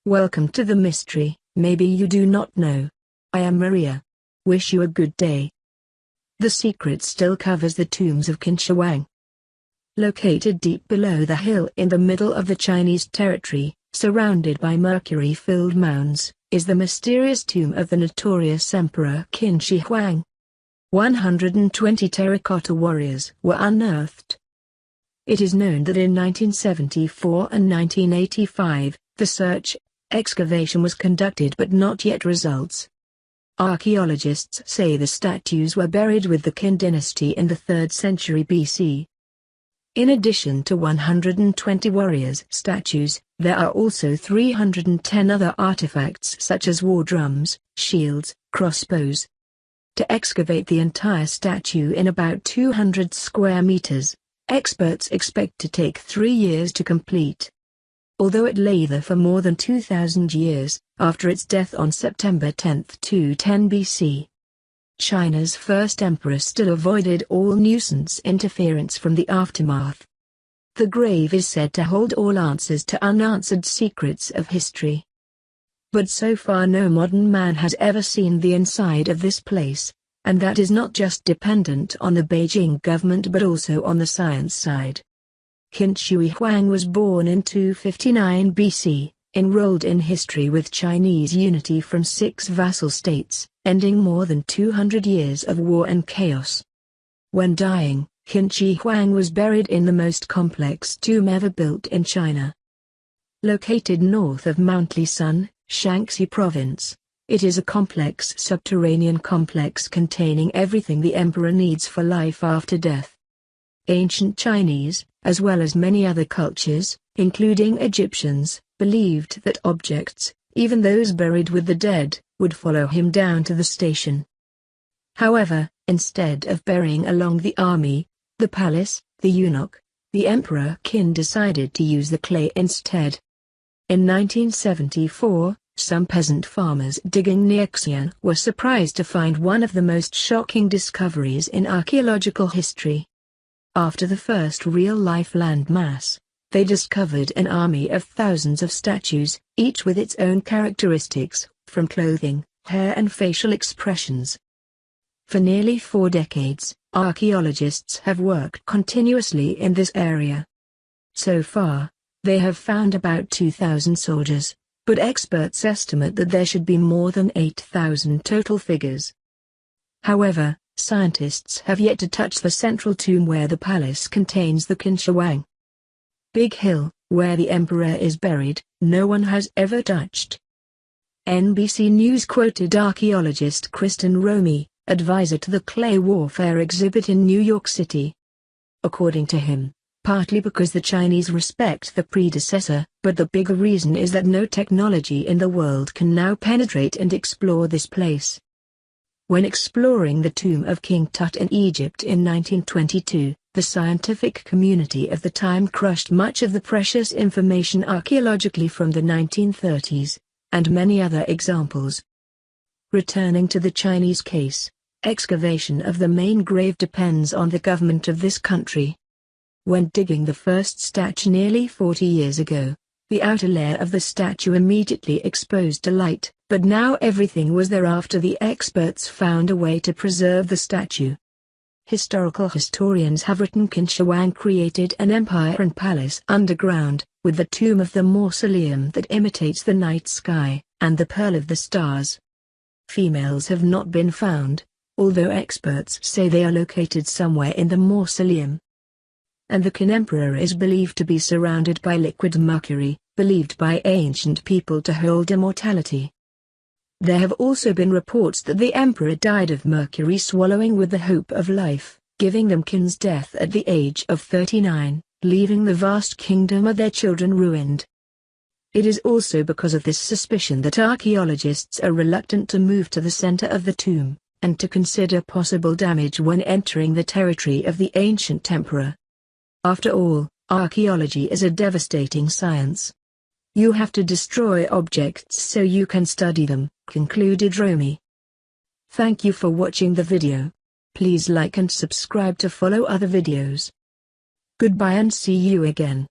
Welcome to the mystery. Maybe you do not know. I am Maria. Wish you a good day. The secret still covers the tombs of Qin Shi Huang. Located deep below the hill in the middle of the Chinese territory, surrounded by mercury-filled mounds, is the mysterious tomb of the notorious Emperor Qin Shi Huang. 120 terracotta warriors were unearthed. It is known that in 1974 and 1985, the search excavation was conducted but not yet results. Archaeologists say the statues were buried with the Qin dynasty in the 3rd century BC. In addition to 120 warriors' statues, there are also 310 other artifacts such as war drums, shields, crossbows. To excavate the entire statue in about 200 square meters, experts expect to take 3 years to complete. Although it lay there for more than 2,000 years, after its death on September 10, 210 BC. China's first emperor still avoided all nuisance interference from the aftermath. The grave is said to hold all answers to unanswered secrets of history. But so far no modern man has ever seen the inside of this place, and that is not just dependent on the Beijing government but also on the science side. Qin Shi Huang was born in 259 BC, enrolled in history with Chinese unity from 6 vassal states, ending more than 200 years of war and chaos. When dying, Qin Shi Huang was buried in the most complex tomb ever built in China. Located north of Mount Lisan, Shaanxi Province, it is a complex subterranean complex containing everything the emperor needs for life after death. Ancient Chinese, as well as many other cultures, including Egyptians, believed that objects, even those buried with the dead, would follow him down to the station. However, instead of burying along the army, the palace, the eunuch, the Emperor Qin decided to use the clay instead. In 1974, some peasant farmers digging near Xi'an were surprised to find one of the most shocking discoveries in archaeological history. After the first real-life landmass, they discovered an army of thousands of statues, each with its own characteristics, from clothing, hair and facial expressions. For nearly 4 decades, archaeologists have worked continuously in this area. So far, they have found about 2,000 soldiers, but experts estimate that there should be more than 8,000 total figures. However, scientists have yet to touch the central tomb where the palace contains the Qin Shi Huang. Big Hill, where the emperor is buried, no one has ever touched. NBC News quoted archaeologist Kristen Romey, advisor to the clay warfare exhibit in New York City. According to him, partly because the Chinese respect the predecessor, but the bigger reason is that no technology in the world can now penetrate and explore this place. When exploring the tomb of King Tut in Egypt in 1922, the scientific community of the time crushed much of the precious information archaeologically from the 1930s, and many other examples. Returning to the Chinese case, excavation of the main grave depends on the government of this country. When digging the first statue nearly 40 years ago, the outer layer of the statue immediately exposed to light, but now everything was there after the experts found a way to preserve the statue. Historical historians have written Qin Shi Huang created an empire and palace underground, with the tomb of the mausoleum that imitates the night sky, and the pearl of the stars. Females have not been found, although experts say they are located somewhere in the mausoleum. And the Qin emperor is believed to be surrounded by liquid mercury, believed by ancient people to hold immortality. There have also been reports that the emperor died of mercury swallowing with the hope of life, giving them Qin's death at the age of 39, leaving the vast kingdom of their children ruined. It is also because of this suspicion that archaeologists are reluctant to move to the center of the tomb, and to consider possible damage when entering the territory of the ancient emperor. After all, archaeology is a devastating science. You have to destroy objects so you can study them, concluded Romey. Thank you for watching the video. Please like and subscribe to follow other videos. Goodbye and see you again.